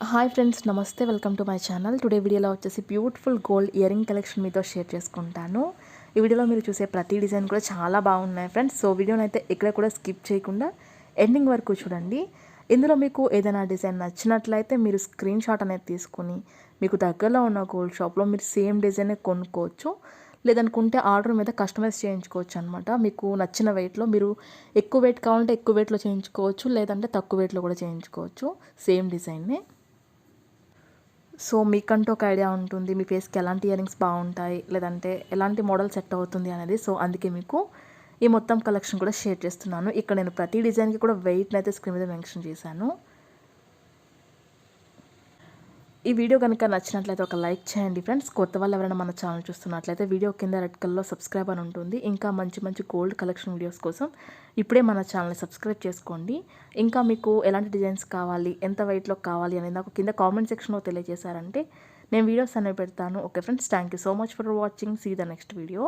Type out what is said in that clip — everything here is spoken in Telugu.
హాయ్ ఫ్రెండ్స్, నమస్తే. Welcome to my channel. Today వీడియోలో వచ్చేసి beautiful gold ear ring collection మీతో షేర్ చేసుకుంటాను. ఈ వీడియోలో మీరు చూసే ప్రతి డిజైన్ కూడా చాలా బాగున్నాయి ఫ్రెండ్స్. సో వీడియోని అయితే ఎక్కడ కూడా స్కిప్ చేయకుండా ఎండింగ్ వరకు చూడండి. ఇందులో మీకు ఏదైనా డిజైన్ నచ్చినట్లయితే మీరు స్క్రీన్ షాట్ అనేది తీసుకుని మీకు దగ్గరలో ఉన్న గోల్డ్ షాప్లో మీరు సేమ్ డిజైనే కొనుక్కోవచ్చు. లేదనుకుంటే ఆర్డర్ మీద కస్టమైజ్ చేయించుకోవచ్చు అనమాట. మీకు నచ్చిన వెయిట్లో మీరు ఎక్కువ వెయిట్ కావాలంటే ఎక్కువ వెయిట్లో చేయించుకోవచ్చు, లేదంటే తక్కువ వెయిట్లో కూడా చేయించుకోవచ్చు సేమ్ డిజైన్నే. సో మీకంటూ ఒక ఐడియా ఉంటుంది, మీ ఫేస్కి ఎలాంటి ఇయర్ రింగ్స్ బాగుంటాయి, లేదంటే ఎలాంటి మోడల్ సెట్ అవుతుంది అనేది. సో అందుకే మీకు ఈ మొత్తం కలెక్షన్ కూడా షేర్ చేస్తున్నాను. ఇక్కడ నేను ప్రతి డిజైన్కి కూడా వెయిట్ని అయితే స్క్రీన్ మీద మెన్షన్ చేశాను. ఈ వీడియో కనుక నచ్చినట్లయితే ఒక లైక్ చేయండి ఫ్రెండ్స్. కొత్త వాళ్ళు ఎవరైనా మన ఛానల్ చూస్తున్నట్లయితే వీడియో కింద రెడ్ కలర్లో సబ్స్క్రైబ్ అని ఉంటుంది. ఇంకా మంచి మంచి గోల్డ్ కలెక్షన్ వీడియోస్ కోసం ఇప్పుడే మన ఛానల్ని సబ్స్క్రైబ్ చేసుకోండి. ఇంకా మీకు ఎలాంటి డిజైన్స్ కావాలి, ఎంత వెయిట్లో కావాలి అనేది నాకు కింద కామెంట్ సెక్షన్లో తెలియజేశారంటే నేను వీడియోస్ అనేవి పెడతాను. Okay friends, thank you so much for watching. See the next video.